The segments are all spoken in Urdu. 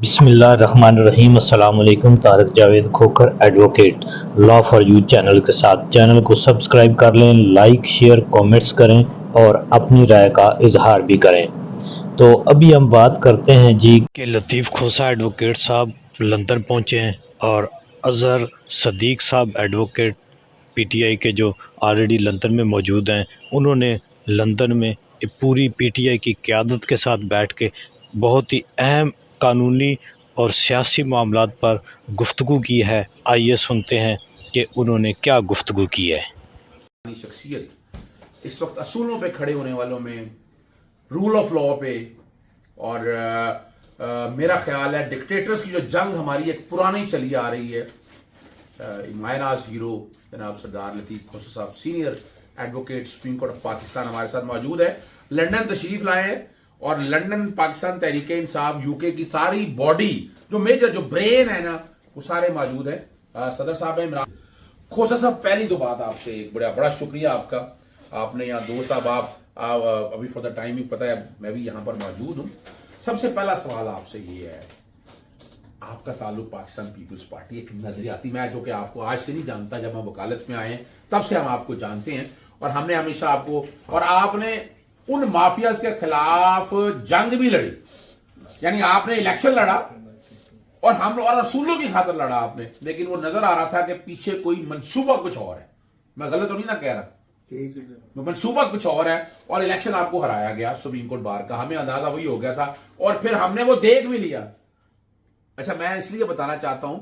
بسم اللہ الرحمن الرحیم۔ السلام علیکم۔ Tariq Javed Khokhar advocate law for you channel کے ساتھ چینل کو سبسکرائب کر لیں، لائک شیئر کامنٹس کریں اور اپنی رائے کا اظہار بھی کریں۔ تو ابھی ہم بات کرتے ہیں جی کہ لطیف کھوسہ ایڈوکیٹ صاحب لندن پہنچے ہیں اور اظہر صدیق صاحب ایڈوکیٹ پی ٹی آئی کے جو آلریڈی لندن میں موجود ہیں، انہوں نے لندن میں پوری پی ٹی آئی کی قیادت کے ساتھ بیٹھ کے بہت ہی اہم قانونی اور سیاسی معاملات پر گفتگو کی ہے۔ آئیے سنتے ہیں کہ انہوں نے کیا گفتگو کی ہے۔ شخصیت اس وقت اصولوں پہ کھڑے ہونے والوں میں، رول آف لا پہ، اور میرا خیال ہے ڈکٹیٹرز کی جو جنگ ہماری ایک پرانی چلی آ رہی ہے، مایہ ناز ہیرو جناب سردار لطیف کھوسہ صاحب senior advocate supreme court of Pakistan ہمارے ساتھ موجود ہے، لندن تشریف لائے ہیں، اور لندن پاکستان تحریک انصاف یو کے کی ساری باڈی جو میجر جو برین ہے نا وہ سارے موجود ہیں۔ صدر صاحب ہیں عمران کھوسہ صاحب، پہلی تو بات آپ سے ایک بڑا شکریہ آپ کا، آپ نے یہاں دوست آپ ابھی فور دا ٹائمنگ پتہ ہے میں بھی یہاں پر موجود ہوں۔ سب سے پہلا سوال آپ سے یہ ہے، آپ کا تعلق پاکستان پیپلز پارٹی ایک نظریاتی، میں جو کہ آپ کو آج سے نہیں جانتا، جب ہم وکالت میں آئے ہیں تب سے ہم آپ کو جانتے ہیں، اور ہم نے ہمیشہ آپ کو، اور آپ نے ان مافیاز کے خلاف جنگ بھی لڑی، یعنی آپ نے الیکشن لڑا اور ہم اور اصولوں کی خاطر لڑا آپ نے، لیکن وہ نظر آ رہا تھا کہ پیچھے کوئی منصوبہ کچھ اور ہے۔ میں غلط تو نہیں نہ کہہ رہا، منصوبہ کچھ اور ہے، اور الیکشن آپ کو ہرایا گیا سپریم کورٹ بار کا، ہمیں اندازہ وہی ہو گیا تھا، اور پھر ہم نے وہ دیکھ بھی لیا۔ اچھا، میں اس لیے بتانا چاہتا ہوں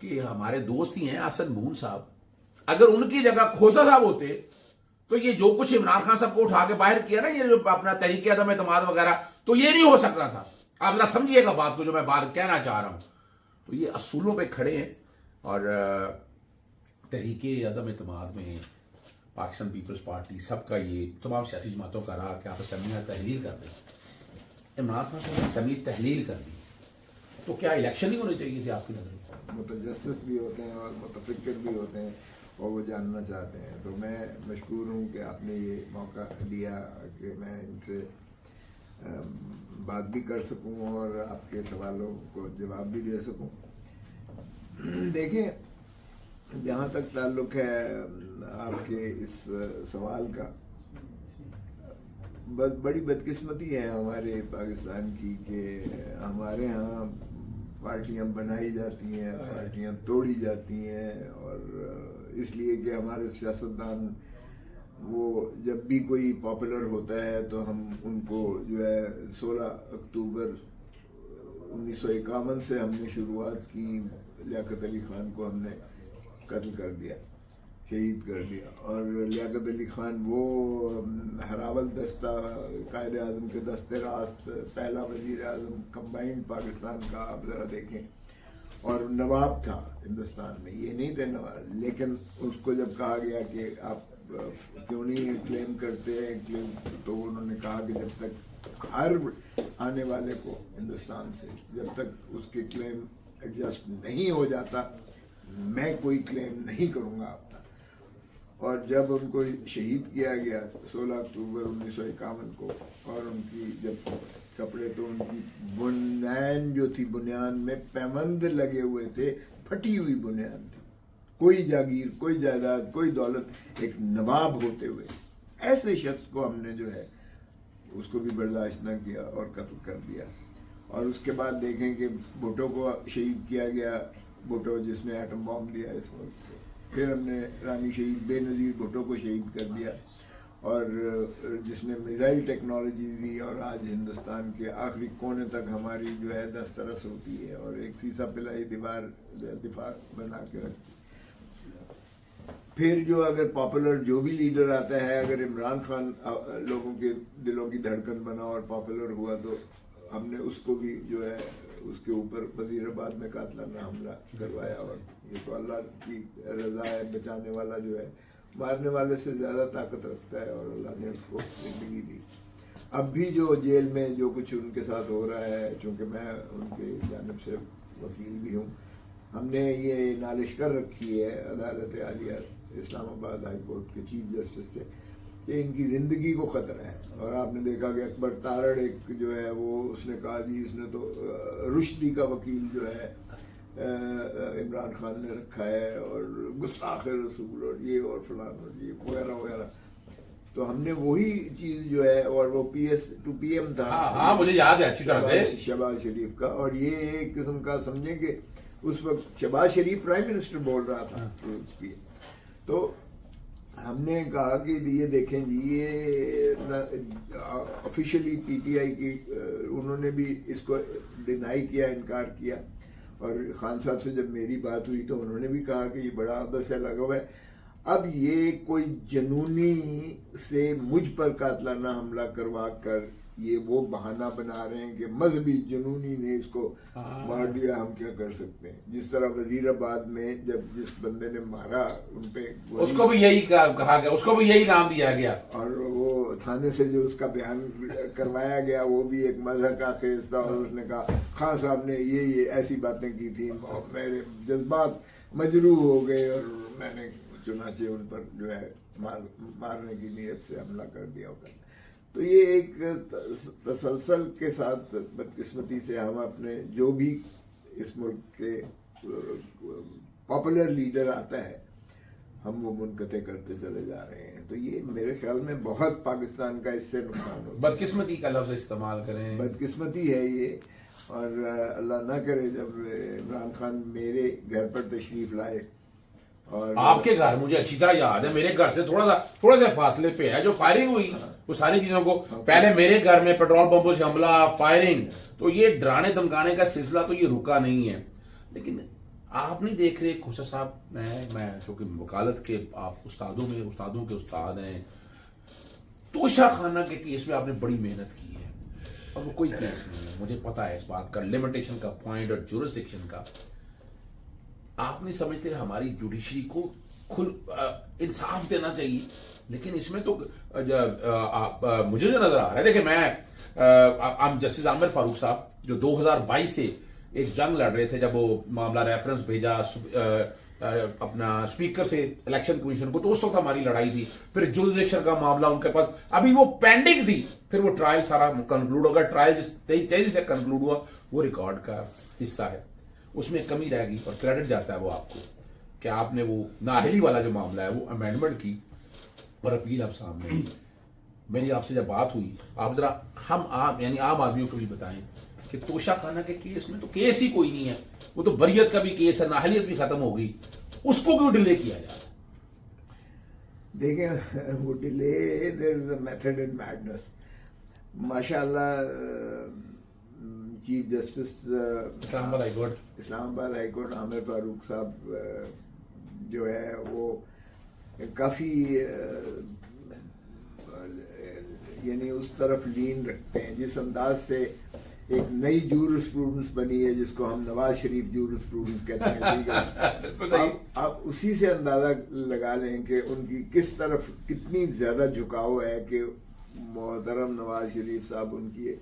کہ ہمارے دوست ہی ہیں اسد مون صاحب، اگر ان کی جگہ کھوسہ صاحب ہوتے تو یہ جو کچھ عمران خان صاحب کو اٹھا کے باہر کیا نا، یہ جو اپنا تحریک عدم اعتماد وغیرہ، تو یہ نہیں ہو سکتا تھا۔ آپ ذرا سمجھیے گا بات کو جو میں بات کہنا چاہ رہا ہوں۔ تو یہ اصولوں پہ کھڑے ہیں، اور تحریک عدم اعتماد میں پاکستان پیپلز پارٹی سب کا، یہ تمام سیاسی جماعتوں کا رہا کہ آپ اسمبلی میں تحلیل کر دیں۔ عمران خان صاحب نے اسمبلی تحلیل کر دی، تو کیا الیکشن نہیں ہونے چاہیے تھے آپ کی نظر میں؟ متجسس بھی ہوتے ہیں اور متفکر بھی ہوتے ہیں، اور وہ جاننا چاہتے ہیں، تو میں مشکور ہوں کہ آپ نے یہ موقع دیا کہ میں ان سے بات بھی کر سکوں اور آپ کے سوالوں کو جواب بھی دے سکوں۔ دیکھیں، جہاں تک تعلق ہے آپ کے اس سوال کا، بڑی بدقسمتی ہے ہمارے پاکستان کی کہ ہمارے ہاں پارٹیاں بنائی جاتی ہیں، پارٹیاں توڑی جاتی ہیں، اور اس لیے کہ ہمارے سیاستدان وہ جب بھی کوئی پاپولر ہوتا ہے تو ہم ان کو جو ہے 16 اکتوبر 1951 سے ہم نے شروعات کی، لیاقت علی خان کو ہم نے قتل کر دیا، شہید کر دیا، اور لیاقت علی خان وہ ہراول دستہ قائد اعظم کے دستے راست پہلا وزیر اعظم کمبائنڈ پاکستان کا، آپ ذرا دیکھیں، اور نواب تھا ہندوستان میں، یہ نہیں تھے نواب، لیکن اس کو جب کہا گیا کہ آپ کیوں نہیں کلیم کرتے ہیں، تو انہوں نے کہا کہ جب تک ہر آنے والے کو ہندوستان سے جب تک اس کے کلیم ایڈجسٹ نہیں ہو جاتا میں کوئی کلیم نہیں کروں گا آپ کا۔ اور جب ان کو شہید کیا گیا 16 اکتوبر 1951 کو، اور ان کی جب کپڑے، تو ان کی بنیان جو تھی، بنیان میں پیوند لگے ہوئے تھے، پھٹی ہوئی بنیان تھی، کوئی جاگیر، کوئی جائیداد، کوئی دولت، ایک نواب ہوتے ہوئے ایسے شخص کو ہم نے جو ہے اس کو بھی برداشت نہ کیا اور قتل کر دیا۔ اور اس کے بعد دیکھیں کہ بھٹو کو شہید کیا گیا، بھٹو جس نے ایٹم بام دیا اس وقت، پھر ہم نے رانی شہید بے نظیر بھٹو کو شہید کر دیا، اور جس نے میزائل ٹیکنالوجی دی، اور آج ہندوستان کے آخری کونے تک ہماری جو ہے دسترس ہوتی ہے، اور ایک سیسا پلائی دفاع بنا کے رکھتی۔ پھر جو اگر پاپولر جو بھی لیڈر آتا ہے، اگر عمران خان لوگوں کے دلوں کی دھڑکن بنا اور پاپولر ہوا، تو ہم نے اس کو بھی جو ہے اس کے اوپر وزیر آباد میں قاتلانہ حملہ کروایا، اور یہ تو اللہ کی رضا ہے، بچانے والا جو ہے مارنے والے سے زیادہ طاقت رکھتا ہے، اور اللہ نے اس کو زندگی دی۔ اب بھی جو جیل میں جو کچھ ان کے ساتھ ہو رہا ہے، چونکہ میں ان کے جانب سے وکیل بھی ہوں، ہم نے یہ نالش کر رکھی ہے عدالت عالیہ اسلام آباد ہائی کورٹ کے چیف جسٹس سے کہ ان کی زندگی کو خطرہ ہے. اور آپ نے دیکھا کہ اکبر تارڑ ایک جو ہے وہ اس نے کہا جی اس نے تو رشدی کا وکیل جو ہے عمران خان نے رکھا ہے اور گستاخ رسول اور یہ اور فلان اور یہ وغیرہ وغیرہ. تو ہم نے وہی چیز جو ہے, اور وہ پی ایم تھا, ہاں مجھے یاد ہے اچھی طرح سے, شہباز شریف کا, اور یہ ایک قسم کا سمجھیں کہ اس وقت شہباز شریف پرائم منسٹر بول رہا تھا. تو ہم نے کہا کہ یہ دیکھیں جی یہ آفیشلی پی ٹی آئی کی انہوں نے بھی اس کو ڈینائی کیا, انکار کیا. اور خان صاحب سے جب میری بات ہوئی تو انہوں نے بھی کہا کہ یہ بڑا عبث ہے, لگا ہوا ہے. اب یہ کوئی جنونی سے مجھ پر قاتلانہ حملہ کروا کر یہ وہ بہانہ بنا رہے ہیں کہ مذہبی جنونی نے اس کو مار دیا, ہم کیا کر سکتے ہیں. جس طرح وزیر آباد میں جب جس بندے نے مارا ان پہ اس کو بھی یہی کہا گیا, اس کو بھی یہی نام دیا گیا, اور وہ تھانے سے جو اس کا بیان کروایا گیا وہ بھی ایک مذہب کا خیز تھا. اور اس نے کہا خان صاحب نے یہ ایسی باتیں کی تھیں, میرے جذبات مجروح ہو گئے اور میں نے چنانچہ ان پر جو ہے مارنے کی نیت سے حملہ کر دیا ہوگا. تو یہ ایک تسلسل کے ساتھ بدقسمتی سے ہم اپنے جو بھی اس ملک کے پاپولر لیڈر آتا ہے ہم وہ منقطع کرتے چلے جا رہے ہیں. تو یہ میرے خیال میں بہت پاکستان کا اس سے نقصان ہوگا. بدقسمتی کا لفظ استعمال کریں, بدقسمتی ہے یہ. اور اللہ نہ کرے جب عمران خان میرے گھر پر تشریف لائے, اور آپ کے گھر مجھے اچھی طرح یاد ہے, میرے گھر سے تھوڑا سا فاصلے پہ ہے جو فائرنگ ہوئی, وہ ساری چیزوں کو پہلے میرے گھر میں پیٹرول پمپوں سے حملہ, فائرنگ, تو یہ ڈرانے دھمکانے کا سلسلہ تو یہ رکا نہیں ہے. لیکن آپ نہیں دیکھ رہے خوشا صاحب, میں چونکہ وکالت کے آپ استادوں کے استاد ہیں, توشہ خانہ کے کیس میں آپ نے بڑی محنت کی ہے اور وہ کوئی کیس نہیں ہے, مجھے پتا ہے اس بات کا, لمیٹیشن کا پوائنٹ اور جورسڈکشن کا. آپ نہیں سمجھتے ہماری جوڈیشری کو کھل انصاف دینا چاہیے, لیکن اس میں تو مجھے جو نظر آ رہا ہے, دیکھیں میں جسٹس عامر فاروق صاحب جو 2022 سے ایک جنگ لڑ رہے تھے, جب وہ معاملہ ریفرنس بھیجا اپنا اسپیکر سے الیکشن کمیشن کو, تو اس وقت ہماری لڑائی تھی. پھر جورسڈکشن کا معاملہ ان کے پاس ابھی وہ پینڈنگ تھی, پھر وہ ٹرائل سارا کنکلوڈ ہوگا, ٹرائل جس تیزی سے کنکلوڈ ہوا وہ ریکارڈ کا حصہ ہے, اس میں کمی رہ گئی اور کریڈٹ جاتا ہے وہ آپ کو کہ آپ نے وہ نااہلی والا جو معاملہ ہے وہ امینڈمنٹ کی اور اپیل آپ سامنے. میری آپ سے جب بات ہوئی, آپ ذرا یعنی عام آدمیوں کو بھی بتائیں کہ توشہ خانہ کے کیس میں تو کیس ہی کوئی نہیں ہے, وہ تو بریت کا بھی کیس ہے, نااہلیت بھی ختم ہو گئی, اس کو کیوں ڈیلے کیا جا رہا ہے؟ دیکھیں وہ delay, there is a method in madness. ماشاء اللہ چیف جسٹس اسلام آباد ہائی کورٹ عامر فاروق صاحب جو ہے وہ کافی یعنی اس طرف لین رکھتے ہیں جس انداز سے ایک نئی جورسپروڈنس بنی ہے جس کو ہم نواز شریف جورسپروڈنس کہتے ہیں. آپ اسی سے اندازہ لگا لیں کہ ان کی کس طرف کتنی زیادہ جھکاؤ ہے کہ محترم نواز شریف صاحب ان کی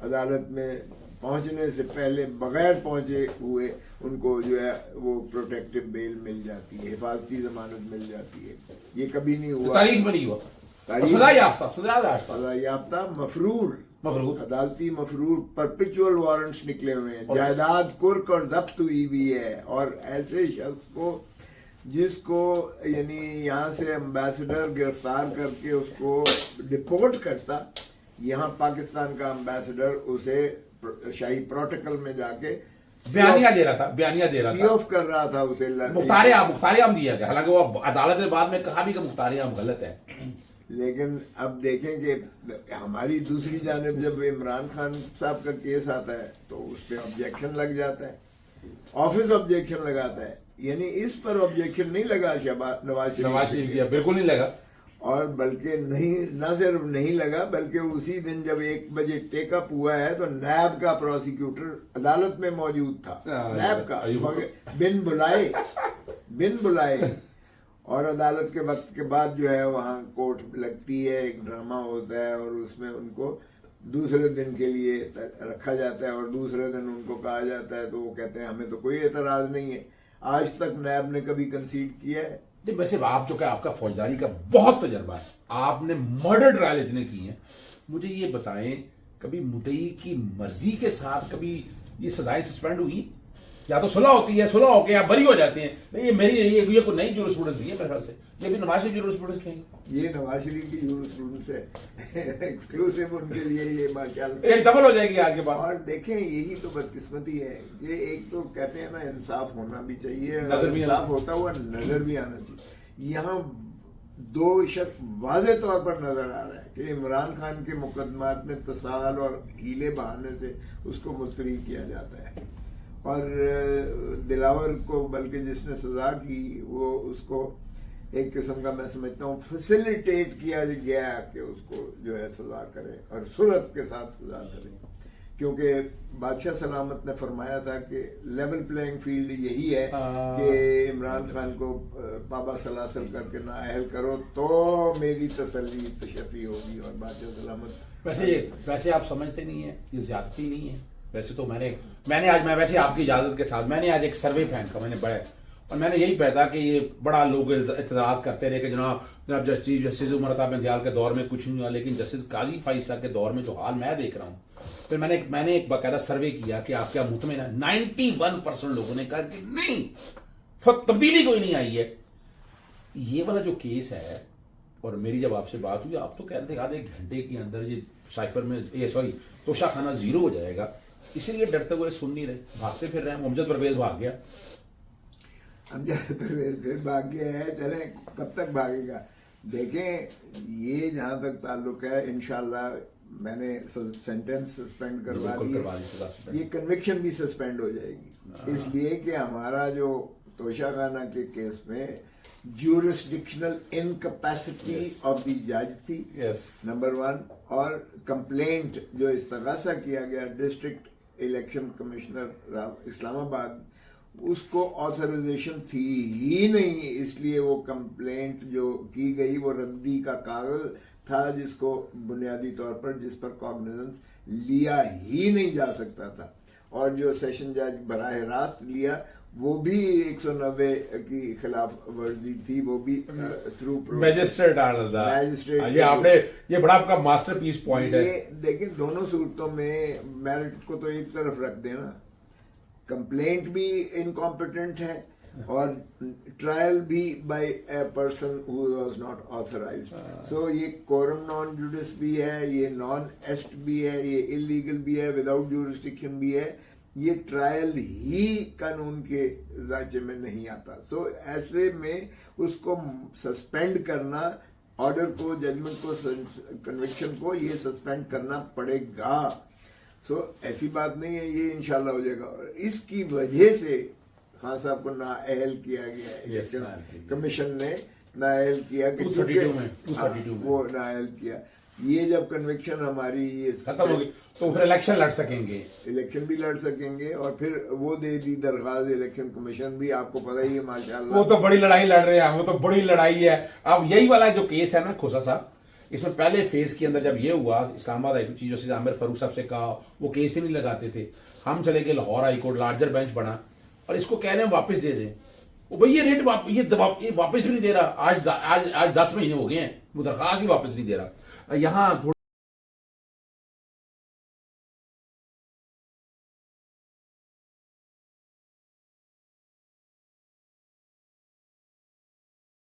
عدالت میں پہنچنے سے پہلے بغیر پہنچے ہوئے ان کو جو ہے وہ پروٹیکٹیو بیل مل جاتی ہے, حفاظتی ضمانت مل جاتی ہے. یہ کبھی نہیں ہوا, تاریخ میں نہیں ہوا. سزا یافتہ مفرور عدالتی مفرور پرپیچول وارنٹس نکلے ہوئے ہیں, جائیداد کرک اور ضبط ہوئی بھی ہے. اور ایسے شخص کو جس کو یعنی یہاں سے امبیسڈر گرفتار کر کے اس کو ڈپورٹ کرتا, یہاں پاکستان کا امبیسڈر اسے شاہی پروٹوکول میں جا کے بیانیہ دے رہا تھا, آف کر رہا تھا اسے, مختار عام دیا گیا, حالانکہ وہ عدالت نے بعد میں کہا بھی کہ مختار عام غلط ہے. لیکن اب دیکھیں کہ ہماری دوسری جانب جب عمران خان صاحب کا کیس آتا ہے تو اس پہ آبجیکشن لگ جاتا ہے, آفس آبجیکشن لگاتا ہے. یعنی اس پر آبجیکشن نہیں لگا نواز شریف, بالکل نہیں لگا, اور بلکہ نہ صرف نہیں لگا بلکہ اسی دن جب 1 بجے ٹیک اپ ہوا ہے تو نیب کا پروسیکیوٹر عدالت میں موجود تھا, نیب کا, بن بلائے. اور عدالت کے وقت کے بعد جو ہے وہاں کورٹ لگتی ہے, ایک ڈرامہ ہوتا ہے اور اس میں ان کو دوسرے دن کے لیے رکھا جاتا ہے اور دوسرے دن ان کو کہا جاتا ہے تو وہ کہتے ہیں ہمیں تو کوئی اعتراض نہیں ہے. آج تک نیب نے کبھی کنسیڈ کیا ہے جی ویسے آپ جو کہ آپ کا فوجداری کا بہت تجربہ ہے, آپ نے مرڈر ٹرائل اتنے کی ہیں, مجھے یہ بتائیں کبھی مدعی کی مرضی کے ساتھ کبھی یہ سزائیں سسپینڈ ہوئی؟ یا تو صلح ہوتی ہے, صلح ہو کے آپ بری ہو جاتے ہیں. یہ میری یہ کوئی نئی جورسپروڈنس نہیں ہے میرے خیال سے, یہ بھی نواز شریف جورسپروڈنس کہیں گے, یہ نواز شریف کی جورسپروڈنس ہے ایکسکلوسیو ان کے لیے, یہ ماشاءاللہ ایک ڈبل ہو جائے گی آج کے بعد. اور دیکھیں یہی تو بدقسمتی ہے کہ ایک تو کہتے ہیں نا انصاف ہونا بھی چاہیے, نظر بھی انصاف ہوتا ہوا نظر بھی آنا چاہیے. یہاں دو شک واضح طور پر نظر آ رہا ہے کہ عمران خان کے مقدمات میں تصاہل اور ہیلے بہانے سے اس کو مستری کیا جاتا ہے, اور دلاور کو بلکہ جس نے سزا کی وہ اس کو ایک قسم کا میں سمجھتا ہوں فیسیلیٹیٹ کیا گیا کہ اس کو جو ہے سزا کرے اور سرعت کے ساتھ سزا کرے, کیونکہ بادشاہ سلامت نے فرمایا تھا کہ لیول پلینگ فیلڈ یہی ہے کہ عمران خان کو پابا سلاسل کر کے نااہل کرو تو میری تسلی تشفی ہوگی. اور بادشاہ سلامت ویسے آپ سمجھتے نہیں ہیں یہ زیادتی نہیں ہے؟ ویسے تو میں نے آج ویسے آپ کی اجازت کے ساتھ میں نے آج ایک سروے پھینکا, میں نے پڑھا اور میں نے یہی پڑھا کہ یہ بڑا لوگ اعتراض کرتے رہے کہ جناب جسٹس عمر عطا بن دیال کے دور میں کچھ نہیں ہوا, لیکن جسٹس قاضی فائز کے دور میں جو حال میں دیکھ رہا ہوں, پھر میں نے ایک باقاعدہ سروے کیا کہ آپ کیا مطمئن ہے, 91% لوگوں نے کہا کہ نہیں تبدیلی کوئی نہیں آئی ہے. یہ والا جو کیس ہے, اور میری جب آپ سے بات ہوئی آپ تو کہہ رہے تھے آدھے گھنٹے کے اندر یہ سائفر میں توشہ خانہ زیرو ہو جائے گا, اسی لیے ڈرتے ہوئے سن نہیں رہے, بھاگتے پھر رہے ہیں. امجد پرویز بھاگ گیا, امجد پرویز پھر بھاگ گیا ہے, چلیں کب تک بھاگے گا. دیکھیں یہ جہاں تک تعلق ہے انشاءاللہ میں نے سینٹنس سسپینڈ کروا دیا, یہ کنوکشن بھی سسپینڈ ہو جائے گی, اس لیے کہ ہمارا جو توشہ خانہ کے کیس میں جورسڈکشنل انکیپیسٹی آف دی جج تھی نمبر 1, اور کمپلینٹ جو استغاثہ کیا گیا ڈسٹرکٹ الیکشن کمشنر اسلام آباد, اس کو آتھرائزیشن تھی ہی نہیں, اس لیے وہ کمپلینٹ جو کی گئی وہ ردی کا کاغذ تھا جس کو بنیادی طور پر جس پر کاگنیزنس لیا ہی نہیں جا سکتا تھا, اور جو سیشن جج براہ راست لیا وہ بھی 190 کی خلاف ورزی تھی, وہ بھی تھرو میجسٹریٹ. یہ بڑا آپ کا ماسٹر پیس پوائنٹ ہے. دیکھیں دونوں صورتوں میں میرٹ کو تو ایک طرف رکھ دینا, کمپلینٹ بھی انکمپیٹنٹ ہے اور ٹرائل بھی by a person who was not authorised. So یہ کورم نان جوڈس بھی ہے, یہ نان ایسٹ بھی ہے, یہ انلیگل بھی ہے, وداؤٹ جورسڈکشن بھی ہے, یہ ٹرائل ہی قانون کے ذائچے میں نہیں آتا. سو ایسے میں اس کو سسپینڈ کرنا, آرڈر کو, ججمنٹ کو, کنوکشن کو یہ سسپینڈ کرنا پڑے گا. سو ایسی بات نہیں ہے, یہ انشاءاللہ ہو جائے گا. اور اس کی وجہ سے خان صاحب کو نااہل کیا گیا ہے, کمیشن نے نااہل کیا کہ وہ نااہل کیا. یہ جب کنوکشن ہماری ختم ہوگی تو پھر الیکشن لڑ سکیں گے, الیکشن بھی لڑ سکیں گے, اور پھر وہ دے دی درخواست الیکشن کمیشن بھی, آپ کو پتہ ہی ہے ماشاءاللہ وہ تو بڑی لڑائی لڑ رہے ہیں, وہ تو بڑی لڑائی ہے. اب یہی والا جو کیس ہے نا کھوسا صاحب, اس میں پہلے فیز کے اندر جب یہ ہوا, اسلام آباد ہائی چیف جسٹس عامر فاروق صاحب سے کہا وہ کیس ہی نہیں لگاتے تھے, ہم چلے گئے Lahore high court, larger bench بنا, اور اس کو کہہ رہے ہیں واپس دے دیں. بھائی یہ ریٹ یہ واپس بھی نہیں دے رہا, آج 10 مہینے ہو گئے ہیں, وہ درخواست ہی واپس نہیں دے رہا. یہاں تھوڑی